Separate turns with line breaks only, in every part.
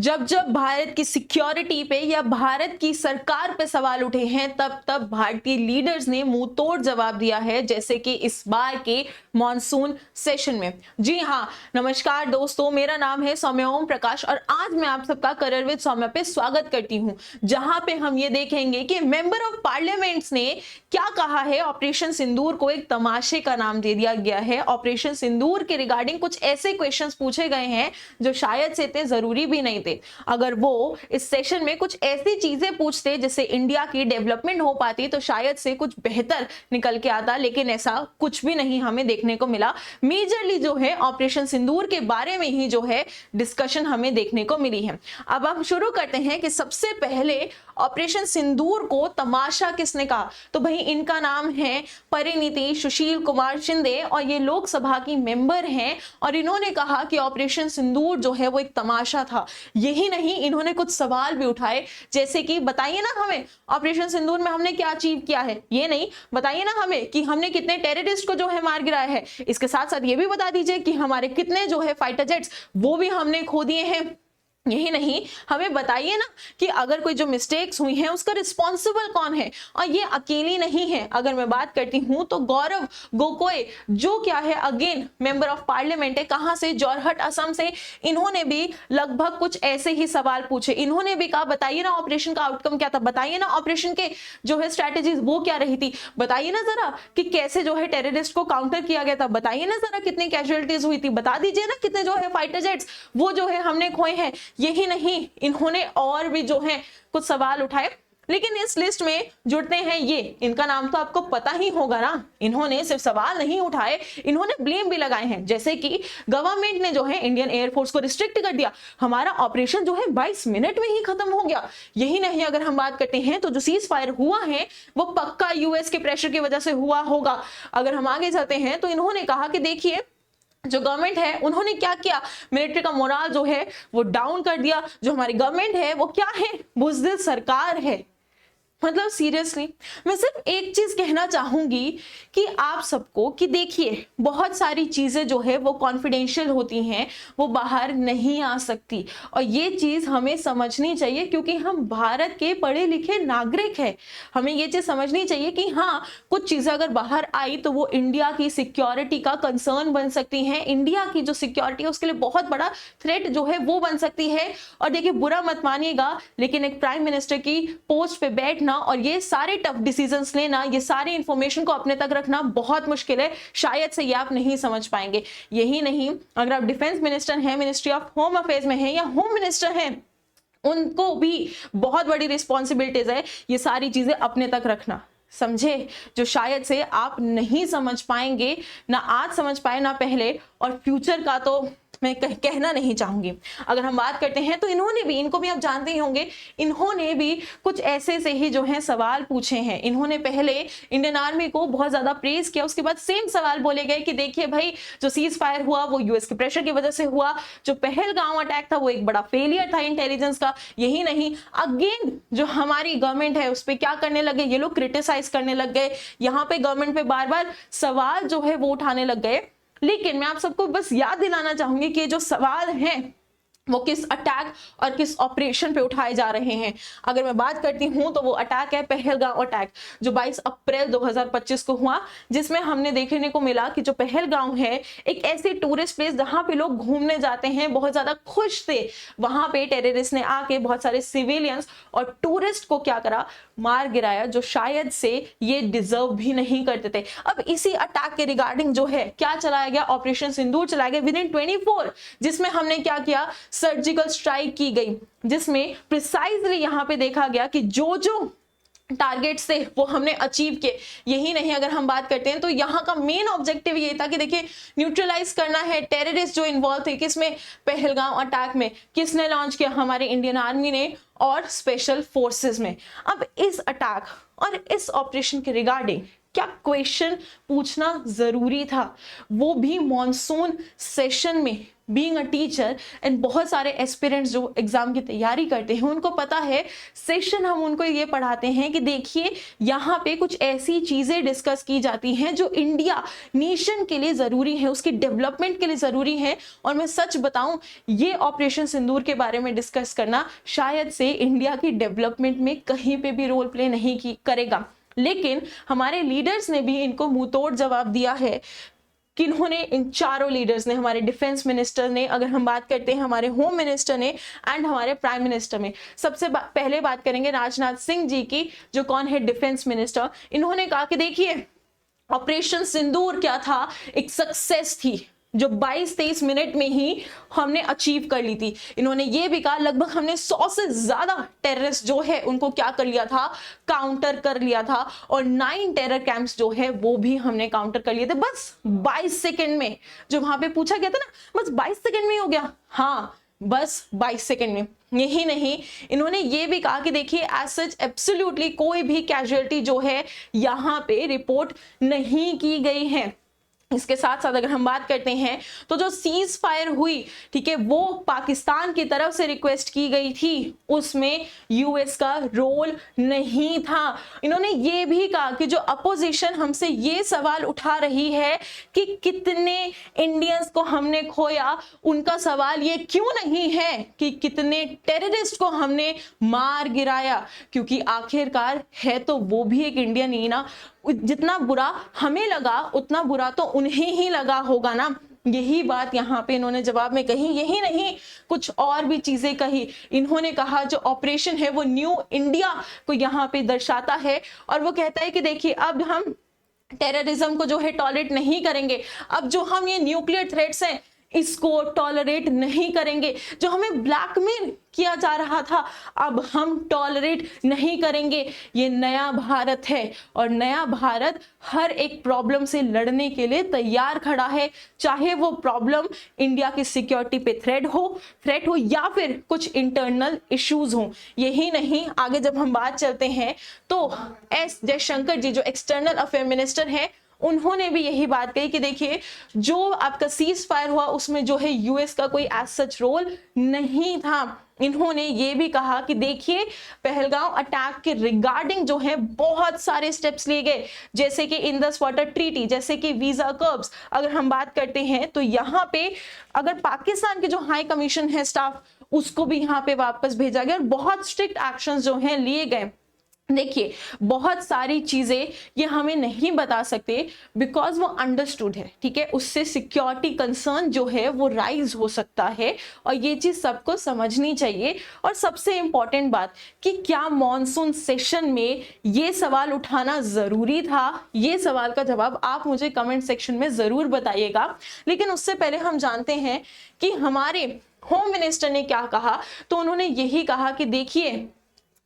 जब जब भारत की सिक्योरिटी पे या भारत की सरकार पे सवाल उठे हैं तब तब भारतीय लीडर्स ने मुंह तोड़ जवाब दिया है, जैसे कि इस बार के मॉनसून सेशन में। जी हाँ, नमस्कार दोस्तों, मेरा नाम है सौम्या ओम प्रकाश और आज मैं आप सबका करियर विद सौम्या पे स्वागत करती हूँ, जहां पे हम ये देखेंगे कि मेंबर ऑफ पार्लियामेंट्स ने क्या कहा है। ऑपरेशन सिंदूर को एक तमाशे का नाम दे दिया गया है। ऑपरेशन सिंदूर के रिगार्डिंग कुछ ऐसे क्वेश्चंस पूछे गए हैं जो शायद से इतने जरूरी भी नहीं थे। अगर वो इस सेशन में कुछ ऐसी चीजें पूछते जिससे इंडिया की डेवलपमेंट हो पाती तो शायद से कुछ बेहतर निकल के आता, लेकिन ऐसा कुछ भी नहीं हमें देखने को मिला। मेजरली जो है ऑपरेशन सिंदूर के बारे में ही जो है डिस्कशन हमें देखने को मिली है। अब हम शुरू करते हैं कि सबसे पहले ऑपरेशन सिंदूर को तमाशा किसने कहा। तो भाई इनका नाम है परिणीति सुशील कुमार शिंदे और ये लोकसभा की मेंबर हैं और इन्होंने कहा कि ऑपरेशन सिंदूर जो है वो एक तमाशा था। यही नहीं, इन्होंने कुछ सवाल भी उठाए, जैसे कि बताइए ना हमें ऑपरेशन सिंदूर में हमने क्या अचीव किया है। ये नहीं, बताइए ना हमें कि हमने कितने टेररिस्ट को जो है मार गिराया है। इसके साथ साथ ये भी बता दीजिए कि हमारे कितने जो है फाइटर जेट्स वो भी हमने खो दिए हैं। यही नहीं, हमें बताइए ना कि अगर कोई जो मिस्टेक्स हुई हैं उसका रिस्पॉन्सिबल कौन है। और ये अकेली नहीं है, अगर मैं बात करती हूं तो गौरव गोगोई जो क्या है अगेन मेंबर ऑफ पार्लियामेंट है, कहां से, जोरहट असम से। इन्होंने भी लगभग कुछ ऐसे ही सवाल पूछे। इन्होंने भी कहा बताइए ना ऑपरेशन का आउटकम क्या था, बताइए ना ऑपरेशन के जो है स्ट्रैटेजीज वो क्या रही थी, बताइए ना जरा कि कैसे जो है टेररिस्ट को काउंटर किया गया था, बताइए ना जरा कितनी कैजुअलिटीज हुई थी, बता दीजिए ना कितने जो है फाइटर जेट्स वो जो है हमने खोए हैं। यही नहीं, इन्होंने और भी जो है कुछ सवाल उठाए, लेकिन इस लिस्ट में जुड़ते हैं ये, इनका नाम तो आपको पता ही होगा ना। इन्होंने सिर्फ सवाल नहीं उठाए, इन्होंने ब्लेम भी लगाए हैं, जैसे कि गवर्नमेंट ने जो है इंडियन एयरफोर्स को रिस्ट्रिक्ट कर दिया, हमारा ऑपरेशन जो है 22 मिनट में ही खत्म हो गया। यही नहीं, अगर हम बात करते हैं तो जो सीज फायर हुआ है वो पक्का यूएस के प्रेशर की वजह से हुआ होगा। अगर हम आगे चलते हैं तो इन्होंने कहा कि देखिए जो गवर्नमेंट है उन्होंने क्या किया, मिलिट्री का मोराल जो है वो डाउन कर दिया। जो हमारी गवर्नमेंट है वो क्या है, बुज़दिल सरकार है। मतलब सीरियसली मैं सिर्फ एक चीज कहना चाहूंगी कि आप सबको कि देखिए बहुत सारी चीजें जो है वो कॉन्फिडेंशियल होती हैं, वो बाहर नहीं आ सकती और ये चीज हमें समझनी चाहिए, क्योंकि हम भारत के पढ़े लिखे नागरिक हैं। हमें ये चीज समझनी चाहिए कि हाँ, कुछ चीजें अगर बाहर आई तो वो इंडिया की सिक्योरिटी का कंसर्न बन सकती हैं, इंडिया की जो सिक्योरिटी है उसके लिए बहुत बड़ा थ्रेट जो है वो बन सकती है। और देखिए बुरा मत मानिएगा, लेकिन एक प्राइम मिनिस्टर की पोस्ट पे बैठना और ये सारे टफ डिसीजंस लेना, ये सारी इंफॉर्मेशन को अपने तक रखना बहुत मुश्किल है। शायद से ये आप नहीं समझ पाएंगे। यही नहीं, अगर आप डिफेंस मिनिस्टर हैं, मिनिस्ट्री ऑफ होम अफेयर्स में हैं या होम मिनिस्टर हैं, उनको भी बहुत बड़ी रिस्पॉन्सिबिलिटीज है ये सारी चीजें अपने तक रखना, समझे, जो शायद से आप नहीं समझ पाएंगे, ना आज समझ पाए ना पहले, और फ्यूचर का तो मैं कहना नहीं चाहूंगी। अगर हम बात करते हैं तो इन्होंने भी, इनको भी आप जानते ही होंगे, इन्होंने भी कुछ ऐसे से ही जो है सवाल पूछे हैं। इन्होंने पहले इंडियन आर्मी को बहुत ज्यादा प्रेज किया, उसके बाद सेम सवाल बोले गए कि देखिए भाई जो सीज फायर हुआ वो यूएस के प्रेशर की वजह से हुआ, जो पहलगाम अटैक था वो एक बड़ा फेलियर था इंटेलिजेंस का। यही नहीं, अगेन जो हमारी गवर्नमेंट है उस पर क्या करने लगे, ये लोग क्रिटिसाइज करने लग गए, यहाँ पे गवर्नमेंट पे बार बार सवाल जो है वो उठाने लग गए। लेकिन मैं आप सबको बस याद दिलाना चाहूंगी कि जो सवाल हैं वो किस अटैक और किस ऑपरेशन पे उठाए जा रहे हैं। अगर मैं बात करती हूं तो वो अटैक है पहलगाम अटैक, जो 22 अप्रैल 2025 को हुआ, जिसमें हमने देखने को मिला कि जो पहलगाम है एक ऐसी टूरिस्ट प्लेस जहां पे लोग घूमने जाते हैं, बहुत ज्यादा खुश थे। वहां पे टेररिस्ट ने आके बहुत सारे सिविलियंस और टूरिस्ट को क्या करा, मार गिराया, जो शायद से ये डिजर्व भी नहीं करते थे। अब इसी अटैक के रिगार्डिंग जो है क्या चलाया गया, ऑपरेशन सिंदूर चलाया गया विद इन 24, जिसमें हमने क्या किया, सर्जिकल स्ट्राइक की गई, जिसमें प्रिसाइजली यहां पे देखा गया कि जो जो टारगेट्स थे वो हमने अचीव किए। यही नहीं, अगर हम बात करते हैं तो यहाँ का मेन ऑब्जेक्टिव ये था कि देखिए न्यूट्रलाइज करना है टेररिस्ट जो इन्वॉल्व थे, किसमें, पहलगाम अटैक में। किसने लॉन्च किया, हमारे इंडियन आर्मी ने और स्पेशल फोर्सेस में। अब इस अटैक और इस ऑपरेशन के रिगार्डिंग क्या क्वेश्चन पूछना जरूरी था, वो भी मॉनसून सेशन में। बीइंग अ टीचर एंड बहुत सारे एस्पिरेंट्स जो एग्जाम की तैयारी करते हैं उनको पता है, सेशन हम उनको ये पढ़ाते हैं कि देखिए यहाँ पे कुछ ऐसी चीजें डिस्कस की जाती हैं जो इंडिया नेशन के लिए जरूरी है, उसकी डेवलपमेंट के लिए जरूरी है। और मैं सच बताऊं, ये ऑपरेशन सिंदूर के बारे में डिस्कस करना शायद से इंडिया की डेवलपमेंट में कहीं पे भी रोल प्ले नहीं करेगा, लेकिन हमारे लीडर्स ने भी इनको मुंहतोड़ जवाब दिया है। किन्होंने? इन चारों लीडर्स ने, हमारे डिफेंस मिनिस्टर ने, अगर हम बात करते हैं हमारे होम मिनिस्टर ने एंड हमारे प्राइम मिनिस्टर में। सबसे पहले बात करेंगे राजनाथ सिंह जी की, जो कौन है डिफेंस मिनिस्टर। इन्होंने कहा कि देखिए ऑपरेशन सिंदूर क्या था, एक सक्सेस थी जो 22-23 मिनट में ही हमने अचीव कर ली थी। इन्होंने ये भी कहा लगभग हमने 100 से ज्यादा टेररिस्ट जो है उनको क्या कर लिया था, काउंटर कर लिया था, और 9 टेरर कैंप्स जो है वो भी हमने काउंटर कर लिए थे बस 22 सेकेंड में। जो वहां पे पूछा गया था ना, बस 22 सेकेंड में ही हो गया, हाँ बस 22 सेकेंड में। यही नहीं, इन्होंने ये भी कहा कि देखिए एज सच एब्सोल्युटली कोई भी कैजुअलिटी जो है यहाँ पे रिपोर्ट नहीं की गई है। इसके साथ साथ अगर हम बात करते हैं तो जो सीज फायर हुई, ठीक है, वो पाकिस्तान की तरफ से रिक्वेस्ट की गई थी, उसमें यूएस का रोल नहीं था। इन्होंने ये भी कहा कि जो अपोजिशन हमसे ये सवाल उठा रही है कि कितने इंडियंस को हमने खोया, उनका सवाल ये क्यों नहीं है कि कितने टेररिस्ट को हमने मार गिराया, क्योंकि आखिरकार है तो वो भी एक इंडियन ही ना। जितना बुरा हमें लगा उतना बुरा तो उन्हें ही लगा होगा ना। यही बात यहाँ पे इन्होंने जवाब में कही। यही नहीं, कुछ और भी चीजें कही। इन्होंने कहा जो ऑपरेशन है वो न्यू इंडिया को यहाँ पे दर्शाता है, और वो कहता है कि देखिए अब हम टेररिज्म को जो है टॉलरेट नहीं करेंगे, अब जो हम ये न्यूक्लियर थ्रेट्स हैं इसको टॉलरेट नहीं करेंगे, जो हमें ब्लैकमेल किया जा रहा था अब हम टॉलरेट नहीं करेंगे। ये नया भारत है और नया भारत हर एक प्रॉब्लम से लड़ने के लिए तैयार खड़ा है, चाहे वो प्रॉब्लम इंडिया की सिक्योरिटी पे थ्रेट हो या फिर कुछ इंटरनल इश्यूज हो। यही नहीं, आगे जब हम बात चलते हैं तो एस जयशंकर जी जो एक्सटर्नल अफेयर मिनिस्टर हैं, उन्होंने भी यही बात कही कि देखिए जो आपका सीज फायर हुआ उसमें जो है यूएस का कोई एज सच रोल नहीं था। इन्होंने ये भी कहा कि देखिए पहलगांव अटैक के रिगार्डिंग जो है बहुत सारे स्टेप्स लिए गए, जैसे कि इंडस वाटर ट्रीटी, जैसे कि वीजा कर्ब्स। अगर हम बात करते हैं तो यहाँ पे अगर पाकिस्तान के जो हाई कमीशन है स्टाफ, उसको भी यहाँ पे वापस भेजा गया और बहुत स्ट्रिक्ट एक्शन जो है लिए गए। देखिए बहुत सारी चीजें ये हमें नहीं बता सकते बिकॉज वो अंडरस्टूड है, ठीक है, उससे सिक्योरिटी कंसर्न जो है वो राइज हो सकता है और ये चीज सबको समझनी चाहिए। और सबसे इंपॉर्टेंट बात कि क्या मॉनसून सेशन में ये सवाल उठाना जरूरी था, ये सवाल का जवाब आप मुझे कमेंट सेक्शन में जरूर बताइएगा। लेकिन उससे पहले हम जानते हैं कि हमारे होम मिनिस्टर ने क्या कहा। तो उन्होंने यही कहा कि देखिए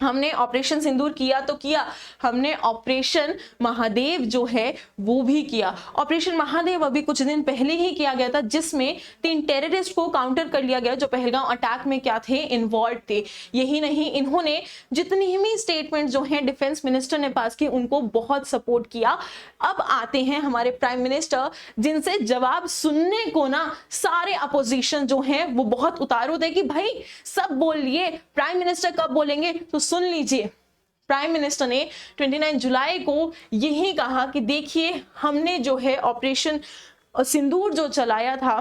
हमने ऑपरेशन सिंदूर किया तो किया, हमने ऑपरेशन महादेव जो है वो भी किया। ऑपरेशन महादेव अभी कुछ दिन पहले ही किया गया था, जिसमें 3 टेररिस्ट को काउंटर कर लिया गया जो पहलगांव अटैक में क्या थे, इन्वॉल्व थे। यही नहीं, इन्होंने जितनी भी स्टेटमेंट जो है डिफेंस मिनिस्टर ने पास की उनको बहुत सपोर्ट किया। अब आते हैं हमारे प्राइम मिनिस्टर, जिनसे जवाब सुनने को ना सारे अपोजिशन जो है वो बहुत उतारू थे कि भाई सब बोल लिए, प्राइम मिनिस्टर कब बोलेंगे। तो सुन लीजिए, प्राइम मिनिस्टर ने 29 जुलाई को यही कहा कि देखिए हमने जो है ऑपरेशन सिंदूर जो चलाया था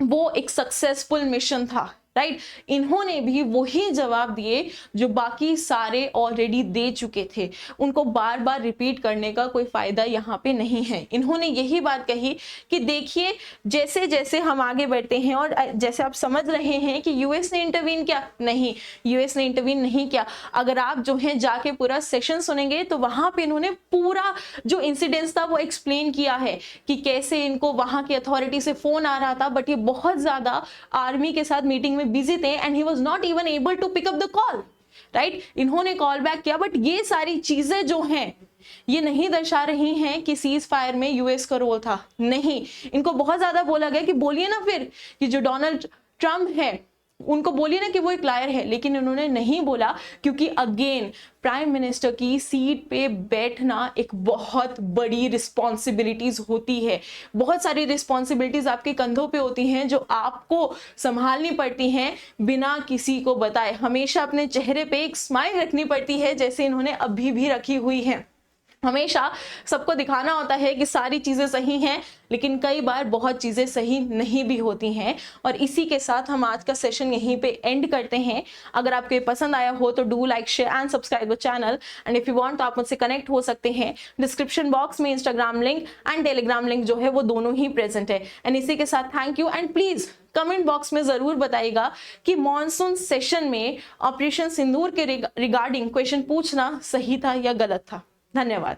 वो एक सक्सेसफुल मिशन था, राइट। इन्होंने भी वही जवाब दिए जो बाकी सारे ऑलरेडी दे चुके थे, उनको बार बार रिपीट करने का कोई फायदा यहाँ पे नहीं है। इन्होंने यही बात कही कि देखिए जैसे जैसे हम आगे बढ़ते हैं और जैसे आप समझ रहे हैं कि यूएस ने इंटरवीन किया, नहीं, यूएस ने इंटरवीन नहीं किया। अगर आप जो है जाके पूरा सेशन सुनेंगे तो वहां पे इन्होंने पूरा जो इंसिडेंट्स था वो एक्सप्लेन किया है कि कैसे इनको वहां की अथॉरिटी से फोन आ रहा था, बट ये बहुत ज्यादा आर्मी के साथ मीटिंग में बिजी थे and he was not even able to pick up the call, right. इन्होंने कॉल बैक किया, बट ये सारी चीजें जो हैं ये नहीं दर्शा रही हैं कि सीज फायर में यूएस का रोल था। नहीं, इनको बहुत ज्यादा बोला गया कि बोलिए ना फिर कि जो डोनाल्ड ट्रंप है उनको बोलिए ना कि वो एक लायर है, लेकिन उन्होंने नहीं बोला, क्योंकि अगेन प्राइम मिनिस्टर की सीट पे बैठना एक बहुत बड़ी रिस्पॉन्सिबिलिटीज होती है। बहुत सारी रिस्पॉन्सिबिलिटीज आपके कंधों पे होती हैं जो आपको संभालनी पड़ती हैं बिना किसी को बताए। हमेशा अपने चेहरे पे एक स्माइल रखनी पड़ती है, जैसे इन्होंने अभी भी रखी हुई है। हमेशा सबको दिखाना होता है कि सारी चीजें सही हैं, लेकिन कई बार बहुत चीजें सही नहीं भी होती हैं। और इसी के साथ हम आज का सेशन यहीं पे एंड करते हैं। अगर आपको ये पसंद आया हो तो do like, share and subscribe the channel. And if you want तो आप मुझसे कनेक्ट हो सकते हैं। डिस्क्रिप्शन बॉक्स में Instagram link and Telegram link जो है वो दोनों ही प्रेजेंट है। एंड इसी के साथ thank you, and please comment box में जरूर बताइएगा कि मॉनसून सेशन में ऑपरेशन सिंदूर के रिगार्डिंग क्वेश्चन पूछना सही था या गलत था। धन्यवाद।